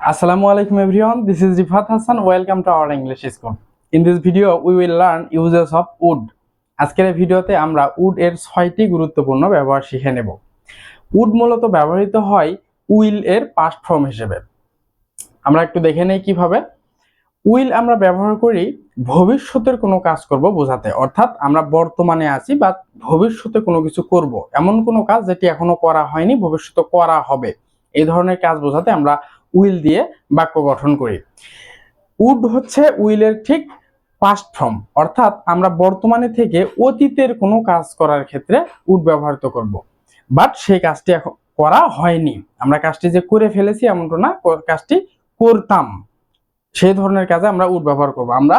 Assalamu alaikum everyone, this is Rifat Hassan. Welcome to our English school. In this video we will learn uses of wood. আজকের এই ভিডিওতে আমরা wood এর 6টি গুরুত্বপূর্ণ ব্যবহার শিখে নেব। wood মূলত ব্যবহৃত হয় will এর past form হিসেবে। আমরা একটু দেখে নেই কিভাবে। will আমরা ব্যবহার করি ভবিষ্যতের কোনো কাজ করব বোঝাতে, অর্থাৎ আমরা বর্তমানে আছি বা ভবিষ্যতে কোনো কিছু করব, এমন কোনো কাজ যেটি এখনো করা হয়নি, ভবিষ্যতে করা হবে, এই ধরনের কাজ বোঝাতে আমরা উইল দিয়ে বাক্য গঠন করি। উড হচ্ছে উইলের ঠিক পাস্ট ফর্ম, অর্থাৎ আমরা বর্তমানে থেকে অতীতের কোনো কাজ করার ক্ষেত্রে উড ব্যবহৃত করব, বাট সেই কাজটি এখন করা হয়নি, আমরা কাজটি যে করে ফেলেছি এমনটা না, কাজটি করতাম, সেই ধরনের কাজে আমরা উড ব্যবহার করব। আমরা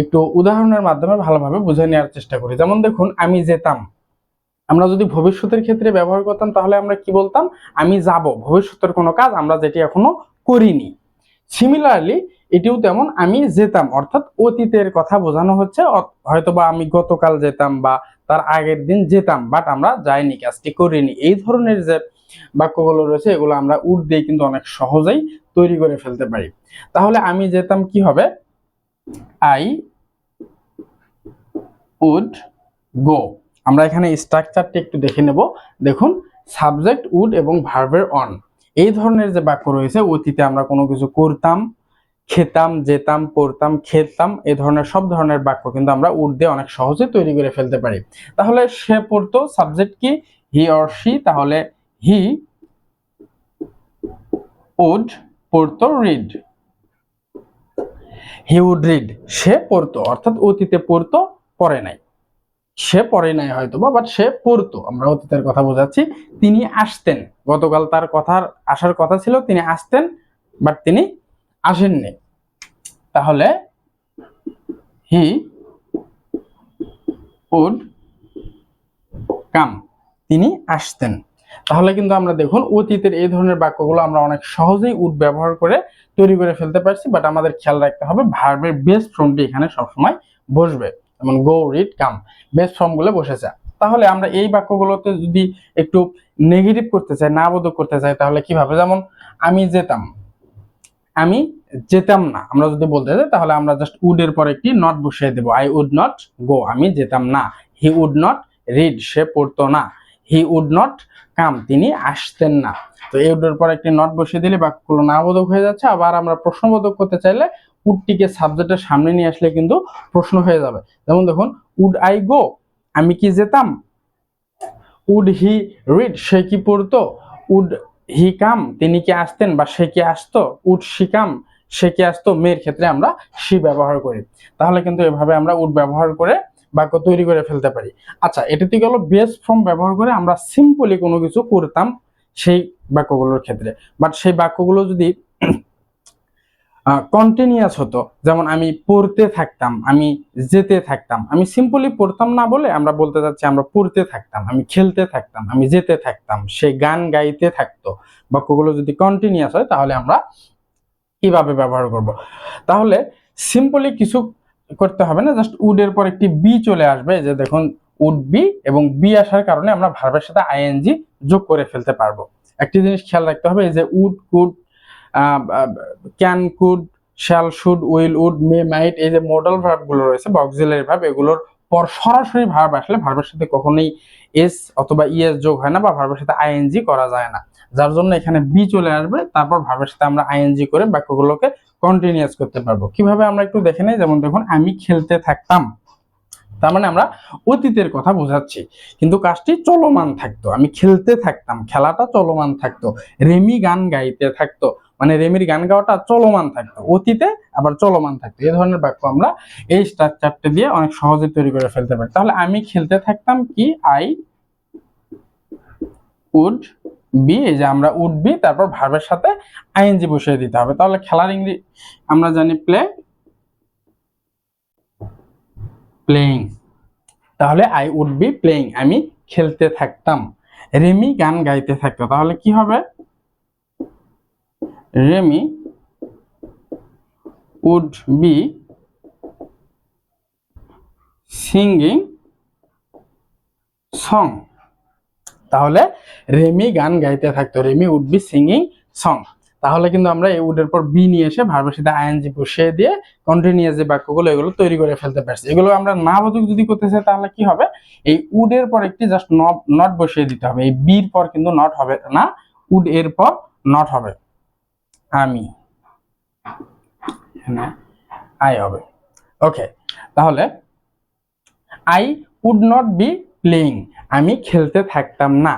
একটু উদাহরণের মাধ্যমে ভালোভাবে বুঝে নেওয়ার চেষ্টা করি। যেমন দেখুন, আমি যেতাম, আমরা যদি ভবিষ্যতের ক্ষেত্রে ব্যবহার করতাম তাহলে আমরা কি বলতাম? আমি যাব, ভবিষ্যতের কোনো কাজ আমরা যেটি এখনো করিনি। সিমিলারলি এটিও তেমন, আমি যেতাম অর্থাৎ অতীতের কথা বোঝানো হচ্ছে, হয়তোবা আমি গতকাল যেতাম বা তার আগের দিন যেতাম, বাট আমরা যাইনি, কাজটি করিনি। এই ধরনের যে বাক্যগুলো রয়েছে এগুলো আমরা উড দিয়ে কিন্তু অনেক সহজেই তৈরি করে ফেলতে পারি। তাহলে আমি যেতাম কি হবে? I would go. আমরা এখানে স্ট্রাকচারটি একটু দেখে নেব। দেখুন, সাবজেক্ট উড এবং ভার্বের অন, এই ধরনের যে বাক্য রয়েছে, অতীতে আমরা কোনো কিছু করতাম, খেতাম, যেতাম, পড়তাম, খেলতাম, এই ধরনের সব ধরনের বাক্য কিন্তু আমরা উড দিয়ে অনেক সহজে তৈরি করে ফেলতে পারি। তাহলে সে পড়তো, সাবজেক্ট কি? হি অর সি, তাহলে হি উড পড়তো রিড, হি উড রিড, সে পড়তো, অর্থাৎ অতীতে পড়তো, পড়ে নাই, সে পড়ে নাই হয়তো বা, বাট সে পড়তো, আমরা অতীতের কথা বোঝাচ্ছি। তিনি আসতেন, গতকাল তার আসার কথা ছিল, তিনি আসতেন, বাট তিনি আসেননি, তাহলে হি উড কাম, তিনি আসতেন। তাহলে কিন্তু আমরা দেখুন অতীতের এই ধরনের বাক্যগুলো আমরা অনেক সহজেই উড ব্যবহার করে তৈরি করে ফেলতে পারছি, বাট আমাদের খেয়াল রাখতে হবে ভার্বের বেস ফর্মটি এখানে সবসময় বসবে, যেমন গো, রিড, কাম, বেস ফর্মগুলো বসেছে। তাহলে আমরা এই বাক্যগুলোতে যদি একটু নেগেটিভ করতে চাই, না বোধক করতে চাই, তাহলে কিভাবে? যেমন আমি যেতাম, আমি যেতাম না, আমরা যদি বলতে চাই তাহলে আমরা জাস্ট উড এর পর একটি নট বসিয়ে দেব। আই উড নট গো, আমি যেতাম না। হি উড নট রিড, সে পড়তো না। হি উড নট কাম, তিনি আসতেন না। তো এই উড এর পর একটি নট বসিয়ে দিলে বাক্যগুলো নাবোধক হয়ে যাচ্ছে। আবার আমরা প্রশ্নবোধক করতে চাইলে উডটিকে সাবজেক্টের সামনে নিয়ে আসলে কিন্তু প্রশ্ন হয়ে যাবে। যেমন দেখুন, উড আই গো, আমি কি যেতাম? উড হি রিড, সে কি পড়তো? উড হি কাম, তিনি কি আসতেন বা সে কি আসতো? উড শি কাম, সে কি আসতো? মেয়ের ক্ষেত্রে আমরা শি ব্যবহার করি। তাহলে কিন্তু এভাবে আমরা উড ব্যবহার করে বাক্য তৈরি করে ফেলতে পারি। আচ্ছা, এটাতে গেল বেস ফর্ম ব্যবহার করে আমরা সিম্পলি কোনো কিছু করতাম সেই বাক্যগুলোর ক্ষেত্রে। বাট সেই বাক্যগুলো যদি কন্টিনিউয়াস হতো, যেমন আমি পড়তে থাকতাম, আমি যেতে থাকতাম, আমি সিম্পলি পড়তাম না বলে আমরা বলতে চাচ্ছি আমরা পড়তে থাকতাম, আমি খেলতে থাকতাম, আমি যেতে থাকতাম, সে গান গাইতে থাকতো। বাক্যগুলো যদি কন্টিনিউয়াস হয় তাহলে আমরা কিভাবে ব্যবহার করব? তাহলে সিম্পলি কিছু করতে হবে না, জাস্ট উড এর পর একটি বি চলে আসবে, যে দেখুন উড বি, এবং বি আসার কারণে আমরা ভার্বের সাথে আইএনজি যোগ করে ফেলতে পারবো। একটি জিনিস খেয়াল রাখতে হবে, এই যে would, could, can, could, shall, should, will, would, may, might, এই যে মডাল ভার্ব গুলো রয়েছে বা অক্সিলারি ভার্ব, এগুলোর পর সরাসরি ভার্ব আসলে ভার্বের সাথে কখনোই এস অথবা ইএস যোগ হয় না, বা ভার্বের সাথে আইএনজি করা যায় না, যার জন্য এখানে বি চলে আসবে, তারপর ভার্বের সাথে আমরা আইএনজি করে বাক্যগুলোকে কন্টিনিউয়াস করতে পারবো। কিভাবে আমরা একটু দেখে নেই। যেমন দেখুন, আমি খেলতে থাকতাম, তার মানে আমরা অতীতের কথা বোঝাচ্ছি, কিন্তু কাজটি চলমান থাকতো। আমি খেলতে থাকতাম, খেলাটা চলমান থাকতো। রেমি গান গাইতে থাকতো, মানে রেমির গান গাওয়াটা চলমান থাকতো, অতীতে আবার চলমান থাকতো। এই ধরনের বাক্য আমরা এই স্ট্রাকচারটা দিয়ে অনেক সহজে তৈরি করে ফেলতে পারি। তাহলে আমি খেলতে থাকতাম কি? আই উড বি, এই যে আমরা উড বি, তারপর ভার্বের সাথে আইএনজি বসিয়ে দিতে হবে। তাহলে খেলার ইংরেজি আমরা জানি প্লে, প্লেইং, তাহলে আই উড বি প্লেইং, আমি খেলতে থাকতাম। রেমি গান গাইতে থাকতো, তাহলে কি হবে? Remi would be singing song, তাহলে রেমি গান গাইতে থাকতো, Remi would be singing song. তাহলে কিন্তু আমরা এই উড এর পর বি নিয়ে এসে ভার্বের সাথে আইএনজি বসিয়ে দিয়ে কন্টিনিউয়াস যে বাক্যগুলো এগুলো তৈরি করে ফেলতে পারছি। এগুলো আমরা না বোধক যদি করতে চাই তাহলে কি হবে, এই উড এর পর একটি জাস্ট নট বসিয়ে দিতে হবে। এই বির পর কিন্তু নট হবে না, উড এর পর নট হবে, আমি আই হবে। ওকে, তাহলে I would not be playing, আমি খেলতে থাকতাম না।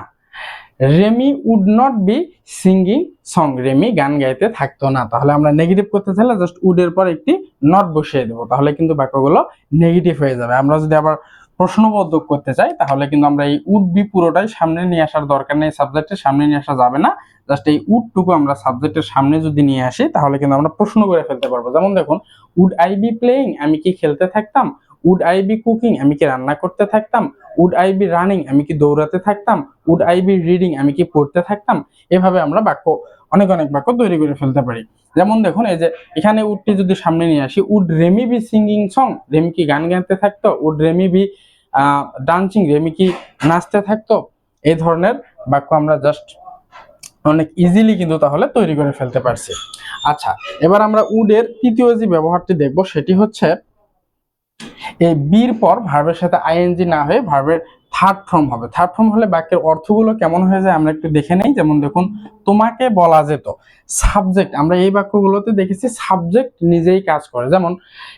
Remi would not be singing song, Remi গান গাইতে থাকতো না। তাহলে আমরা নেগেটিভ করতে চাইলে জাস্ট উড এর পর একটি নট বসিয়ে দেবো, তাহলে কিন্তু বাক্যগুলো নেগেটিভ হয়ে যাবে। আমরা যদি আবার প্রশ্নবোধক করতে চাই তাহলে কিন্তু আমরা এই উড বি পুরোটাই সামনে নিয়ে আসার দরকার নেই, সাবজেক্টের সামনে নিয়ে আসা যাবে না। জাস্ট এই উডটুকু আমরা সাবজেক্টের সামনে যদি নিয়ে আসি তাহলে কিন্তু আমরা প্রশ্ন করে ফেলতে পারবো। যেমন দেখুন, উড আই বি প্লেইং, আমি কি খেলতে থাকতাম। উড আই বি কুকিং, আমি কি রান্না করতে থাকতাম। উড আই বি রানিং, আমি কি দৌড়াতে থাকতাম। উড আই বি রিডিং, আমি কি পড়তে থাকতাম। এভাবে আমরা বাক্য অনেক বাক্য তৈরি করে ফেলতে পারি। যেমন দেখুন, এই যে এখানে উডটি যদি সামনে নিয়ে আসি, would Remi be singing song, Remi কি গান গাইতে থাকতো। Would Remi be dancing, Remi কি নাচতে থাকতো। এই ধরনের বাক্য আমরা জাস্ট অনেক ইজিলি কিন্তু তাহলে তৈরি করে ফেলতে পারছি। আচ্ছা, এবার আমরা উড এর তৃতীয় যে ব্যবহারটি দেখব সেটি হচ্ছে এই বির পর ভার্বের সাথে আইএনজি না হয়ে ভার্বের থার্ড ফর্ম হবে। থার্ড ফর্ম হলে বাক্যের অর্থগুলো কেমন হয়ে যায় আমরা একটু দেখে নেই। যেমন দেখুন, তোমাকে বলা যেত, সাবজেক্ট, আমরা এই বাক্যগুলোতে দেখেছি সাবজেক্ট নিজেই কাজ করে। যেমন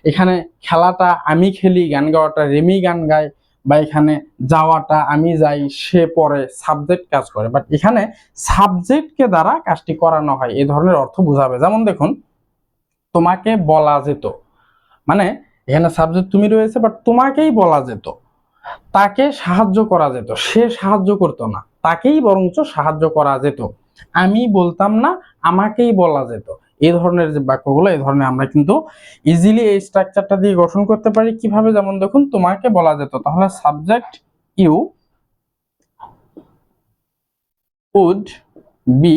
এখানে খেলাটা আমি খেলি, গান গাওয়াটা রেমি গান গায়, বা এখানে যাওয়াটা আমি যাই, সে পড়ে, সাবজেক্ট কাজ করে। বাট এখানে সাবজেক্টকে দ্বারা কাজটি করানো হয়, এই ধরনের অর্থ বোঝাবে। যেমন দেখুন, তোমাকে বলা যেত, মানে এখানে সাবজেক্ট তুমি রয়েছে বাট তোমাকেই বলা যেত। তাকে সাহায্য করা যেত, সে সাহায্য করতো না, তাকেই বরঞ্চ সাহায্য করা যেত। আমি বলতাম না, আমাকেই বলা যেত। এই ধরনের যে বাক্যগুলো, এই ধরনের আমরা কিন্তু ইজিলি এই স্ট্রাকচারটা দিয়ে গঠন করতে পারি। কিভাবে, যেমন দেখুন, তোমাকে বলা যেত, তাহলে সাবজেক্ট ইউ উড বি,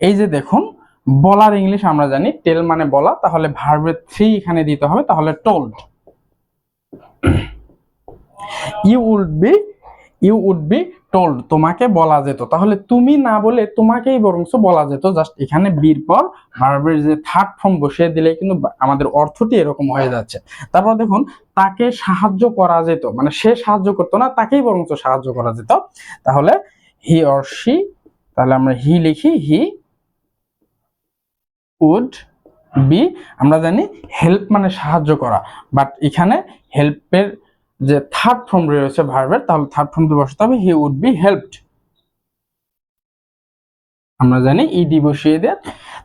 এই যে দেখুন বলার ইংলিশ আমরা জানি টেল মানে বলা, তাহলে ভার্বের থ্রি এখানে দিতে হবে, তাহলে told. You would be told, তোমাকে বলা যেত, তাহলে তুমি না বলে তোমাকেই বরংস বলা যেত। জাস্ট এখানে বির পর ভার্বের যে থার্ড ফর্ম বসিয়ে দিলে কিন্তু আমাদের অর্থটি এরকম হয়ে যাচ্ছে। তারপর দেখুন, তাকে সাহায্য করা যেত, মানে সে সাহায্য করতো না, তাকেই বরংস সাহায্য করা যেত। তাহলে হি অর শি, তাহলে আমরা হি লিখি, হি উড বি, আমরা জানি হেল্প মানে সাহায্য করা, বাট এখানে হেল্পের যে থার্ড ফর্ম রয়েছে ভার্বের, তাহলে থার্ড ফর্ম দিয়ে বসাতে হবে হি উড বি হেল্পড। আমরা জানি ইডি বসিয়ে দিয়ে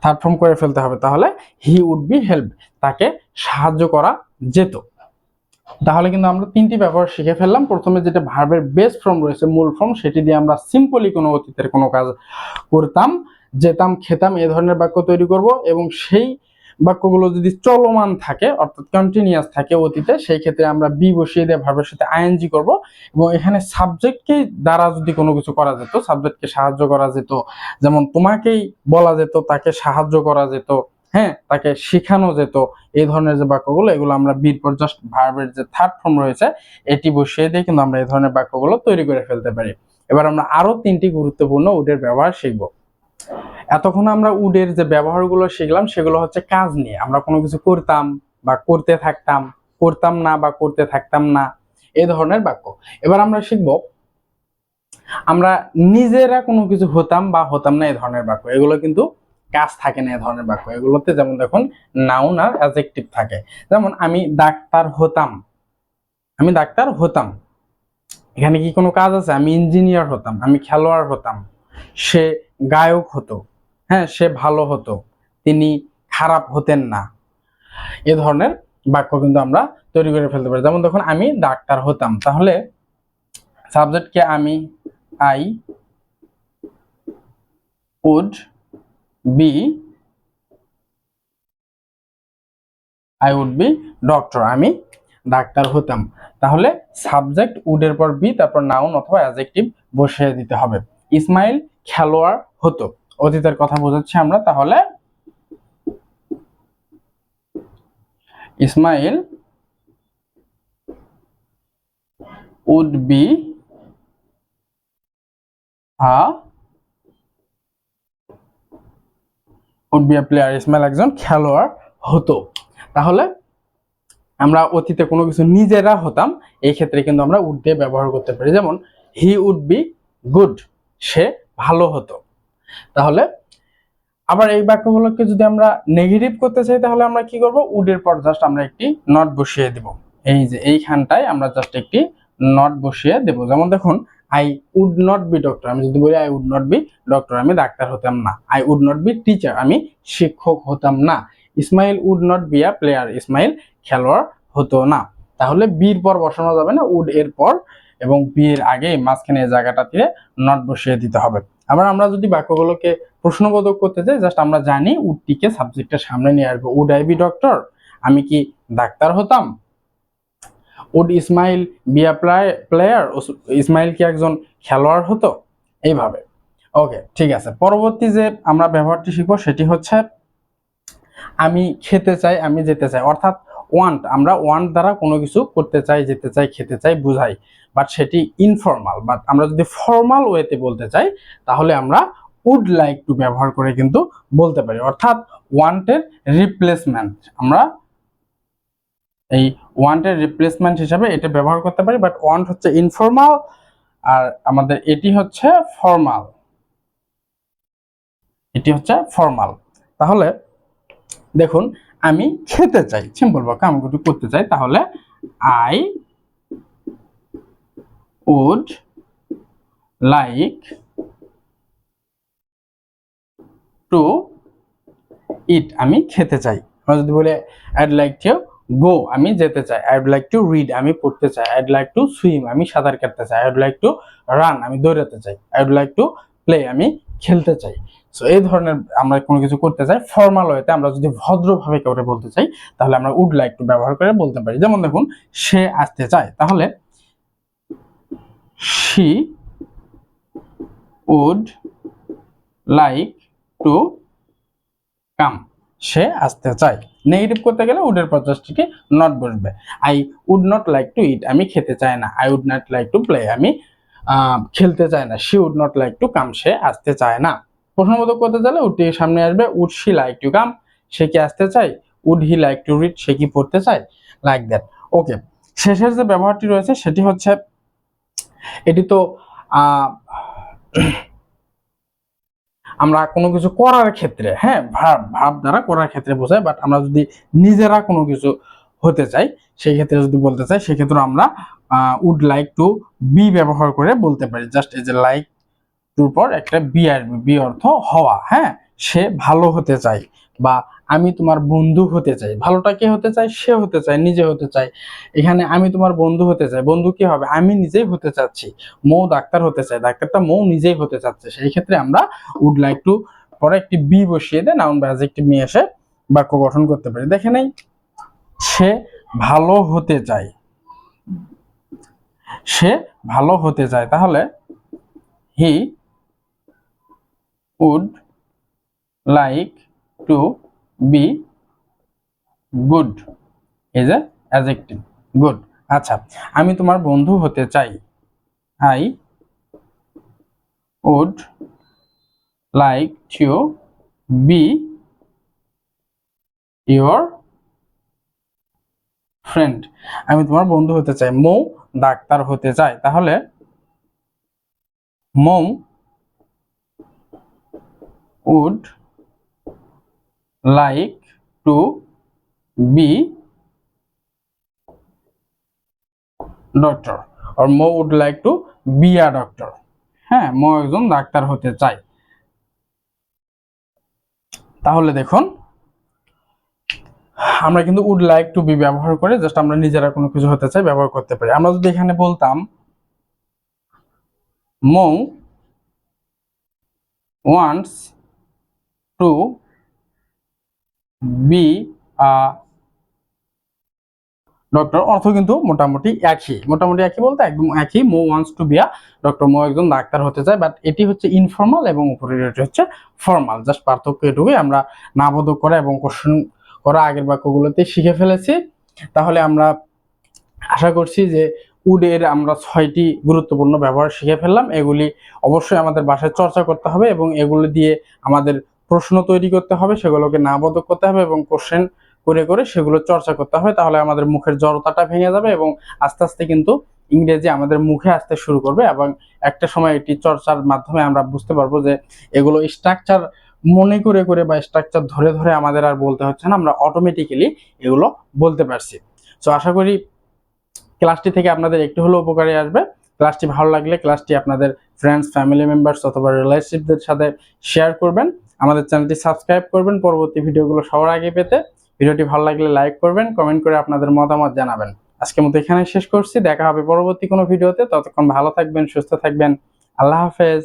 থার্ড ফর্ম করে ফেলতে হবে, তাহলে হি উড বি হেল্পড, তাকে সাহায্য করা যেত। তাহলে কিন্তু আমরা তিনটি ব্যবহার শিখে ফেললাম। প্রথমে যেটা ভার্বের বেস ফর্ম রয়েছে, মূল ফর্ম, সেটি দিয়ে আমরা সিম্পলি কোনো অতীতের কোনো কাজ করতাম, যেতাম, খেতাম, এই ধরনের বাক্য তৈরি করব। এবং সেই বাক্যগুলো যদি চলমান থাকে, অর্থাৎ কন্টিনিউয়াস থাকে অতীতে, সেই ক্ষেত্রে আমরা বি বসিয়ে দিয়ে ভার্বের সাথে আইএনজি করব। এবং এখানে সাবজেক্টকে দ্বারা যদি কোনো কিছু করা যেত, সাবজেক্টকে সাহায্য করা যেত, যেমন তোমাকেই বলা যেত, তাকে সাহায্য করা যেত, হ্যাঁ, তাকে শেখানো যেত, এই ধরনের যে বাক্যগুলো, এগুলো আমরা বির পর জাস্ট ভার্বের যে থার্ড ফর্ম রয়েছে এটি বসিয়ে দিয়ে কিন্তু আমরা এই ধরনের বাক্যগুলো তৈরি করে ফেলতে পারি। এবার আমরা আরো তিনটি গুরুত্বপূর্ণ উডের ব্যবহার শিখব। এতক্ষণ আমরা উডের যে ব্যবহারগুলো শিখলাম সেগুলো হচ্ছে কাজ নিয়ে, আমরা কোনো কিছু করতাম বা করতে থাকতাম, করতাম না বা করতে থাকতাম না, এই ধরনের বাক্য। এবার আমরা শিখব আমরা নিজেরা কোনো কিছু হতাম বা হতাম না, এই ধরনের বাক্য। এগুলো কিন্তু কাজ থাকে না এই ধরনের বাক্য এগুলোতে। যেমন দেখুন, নাউন আর অ্যাডজেক্টিভ থাকে। যেমন আমি ডাক্তার হতাম, আমি ডাক্তার হতাম, এখানে কি কোনো কাজ আছে? আমি ইঞ্জিনিয়ার হতাম, আমি খেলোয়াড় হতাম, সে গায়ক হতো, হ্যাঁ, সে ভালো হতো, তিনি খারাপ হতেন না, এ ধরনের বাক্য কিন্তু আমরা তৈরি করে ফেলতে পারি। যেমন দেখুন, আমি ডাক্তার হতাম, তাহলে সাবজেক্টকে আমি, I would be, I would be doctor, আমি ডাক্তার হতাম। তাহলে সাবজেক্ট উডের পর বি, তারপর নাউন অথবা অ্যাডজেক্টিভ বসিয়ে দিতে হবে। ইসমাইল খেলোয়াড় হতো, অতীতের কথা বোঝাচ্ছি আমরা, তাহলে Ismail would be a would be a player, Ismail একজন খেলোয়াড় হতো। তাহলে আমরা অতীতে কোনো কিছু নিজেরা হতাম, এই ক্ষেত্রে কিন্তু আমরা উড দিয়ে ব্যবহার করতে পারি। যেমন হি উড বি গুড, সে ভালো হতো। তাহলে আবার এই বাক্যগুলোকে যদি আমরা নেগেটিভ করতে চাই তাহলে আমরা কি করব, উডের পর জাস্ট আমরা একটি নট বসিয়ে দেব। এই যে এইখানটায় আমরা জাস্ট একটি নট বসিয়ে দেব। যেমন দেখুন, I would not be doctor, আমি যদি বলি I would not be doctor, আমি ডাক্তার হতাম না। I would not be teacher, আমি শিক্ষক হতাম না। Ismail would not be a player, Ismail খেলোয়াড় হতো না। তাহলে বির পর বসানো যাবে না, উড এর পর এবং বি এর আগে মাঝখানে এই জায়গাটাতে নট বসিয়ে দিতে হবে। আবার আমরা যদি বাক্যগুলোকে প্রশ্নবোধক করতে চাই, জাস্ট আমরা জানি উডটিকে সাবজেক্টের সামনে নিয়ে আসবো। উড আই বি ডক্টর, আমি কি ডাক্তার হতাম। Would Ismail be a player, Ismail কি একজন খেলোয়াড় হতো। এইভাবে। ওকে, ঠিক আছে। পরবর্তী যে আমরা ব্যবহারটি শিখবো সেটি হচ্ছে আমি খেতে চাই, আমি যেতে চাই। অর্থাৎ ওয়ান্ট, আমরা ওয়ান্ট দ্বারা কোনো কিছু করতে চাই, যেতে চাই, খেতে চাই বুঝাই, বাট সেটি ইনফর্মাল। বাট আমরা যদি ফর্মাল ওয়েতে বলতে চাই তাহলে আমরা উড লাইক টু ব্যবহার করে কিন্তু বলতে পারি। অর্থাৎ ওয়ান্টের রিপ্লেসমেন্ট, আমরা এই ওয়ান্টের রিপ্লেসমেন্ট হিসাবে এটা ব্যবহার করতে পারি। বাট ওয়ান্ট হচ্ছে ইনফর্মাল আর আমাদের এটি হচ্ছে ফর্মাল, এটি হচ্ছে ফর্মাল। তাহলে দেখুন, আমি খেতে চাই, সিম্পল বাক্য, আমি কিছু করতে চাই, তাহলে I would like to eat, আমি খেতে চাই। আমরা যদি বলি আইড লাইক টু গো, আমি যেতে চাই। আইড লাইক টু রিড, আমি পড়তে চাই। আইড লাইক টু সুইম, আমি সাঁতার কাটতে চাই। আইড লাইক টু রান, আমি দৌড়াতে চাই। আইড লাইক টু প্লে, আমি খেলতে চাই। সো এই ধরনের আমরা কোনো কিছু করতে চাই ফর্মাল ওয়েতে, আমরা যদি ভদ্রভাবে কাউকে বলতে চাই তাহলে আমরা উড লাইক টু ব্যবহার করে বলতে পারি। যেমন দেখুন, সে আসতে চায়, তাহলে she would like to come, সে আসতে চায়। নেগেটিভ করতে গেলে উডের পর জাস্ট নট বসবে। I would not like to eat, আমি খেতে চাই না। I would not like to play, আমি খেলতে চায় না। She would not like to come, সে আসতে চায় না। প্রশ্নবোধক করতে চাইলে উডটি সামনে আসবে। Would she like to come, সে কি আসতে চায়। Would he like to read, সে কি পড়তে চায়। Like that. ওকে, শেষের যে ব্যবহারটি রয়েছে সেটি হচ্ছে, এটি তো আমরা কোনো কিছু করার ক্ষেত্রে, হ্যাঁ, ভাব দ্বারা করার ক্ষেত্রে বোঝায়। বাট আমরা যদি নিজেরা কোনো কিছু হতে চাই সেই ক্ষেত্রে যদি বলতে চাই, সেক্ষেত্রে আমরা উড লাইক টু বি ব্যবহার করে বলতে পারি। জাস্ট এই যে লাইক টুর পর একটা বি আসবে, বি অর্থ হওয়া। হ্যাঁ, সে ভালো হতে চায়, বা আমি তোমার বন্ধু হতে চাই। ভালোটা কে হতে চায়, সে হতে চায়, নিজে হতে চায়। এখানে আমি তোমার বন্ধু হতে চাই, বন্ধু কি হবে, আমি নিজেই হতে চাচ্ছি। মৌ ডাক্তার হতে চায়, ডাক্তারটা মৌ নিজেই হতে চাচ্ছে। সেই ক্ষেত্রে আমরা উড লাইক টু পরে একটি বি বসিয়ে দেয় নাউন বা অ্যাডজেক্টিভ নিয়ে এসে বাক্য গঠন করতে পারি। দেখে নেই, সে ভালো হতে চায়, সে ভালো হতে চায়, তাহলে he would like to be good, is a adjective, good। আচ্ছা, আমি তোমার বন্ধু হতে চাই। I would like to be your friend, আমি তোমার বন্ধু হতে চাই। মৌ ডাক্তার হতে চায়, তাহলে মৌ would like to be doctor, or Mou would like to be a doctor। হ্যাঁ, মৌ একজন ডাক্তার হতে চায়। তাহলে দেখুন, আমরা কিন্তু উড লাইক টু বি ব্যবহার করে জাস্ট আমরা নিজেরা কোনো কিছু হতে চাই ব্যবহার করতে পারি। আমরা যদি এখানে বলতাম Mou wants to be a doctor, অর্থ কিন্তু মোটামুটি একই। মোটামুটি একই বলতে একদম একই। Mou wants to be a doctor, Mou একজন ডাক্তার হতে চায়। বাট এটি হচ্ছে ইনফর্মাল এবং উপরের এটি হচ্ছে ফর্মাল। জাস্ট পার্থক্য এটুকুই। আমরা নাবোধক করা এবং কোশ্চেন করা আগের বাক্যগুলোতে শিখে ফেলেছি। তাহলে আমরা আশা করছি যে উড এর আমরা 6টি গুরুত্বপূর্ণ ব্যবহার শিখে ফেললাম। এগুলি অবশ্যই আমাদের বাসায় চর্চা করতে হবে এবং এগুলো দিয়ে আমাদের প্রশ্ন তৈরি করতে হবে, সেগুলোকে নাবোধক করতে হবে এবং কোশ্চেন করে করে সেগুলো চর্চা করতে হবে। তাহলে আমাদের মুখের জড়তাটা ভেঙে যাবে এবং আস্তে আস্তে কিন্তু ইংরেজি আমাদের মুখে আসতে শুরু করবে এবং একটা সময় এটি চর্চার মাধ্যমে আমরা বুঝতে পারবো যে এগুলো স্ট্রাকচার মনে করে করে বা স্ট্রাকচার ধরে ধরে আমাদের আর বলতে হচ্ছে না, আমরা অটোমেটিক্যালি এগুলো বলতে পারছি। সো আশা করি ক্লাসটি থেকে আপনাদের একটু হলেও উপকারে আসবে। ক্লাসটি ভালো লাগলে ক্লাসটি আপনাদের ফ্রেন্ডস, ফ্যামিলি মেম্বার্স অথবা রিলেটিভদের সাথে শেয়ার করবেন। আমাদের চ্যানেলটি সাবস্ক্রাইব করবেন পরবর্তী ভিডিওগুলো সবার আগে পেতে। ভিডিওটি ভালো লাগলে লাইক করবেন, কমেন্ট করে আপনাদের মতামত জানাবেন। আজকের মতো এখানে শেষ করছি, দেখা হবে পরবর্তী কোনো ভিডিওতে। ততক্ষণ ভালো থাকবেন, সুস্থ থাকবেন। আল্লাহ হাফেজ।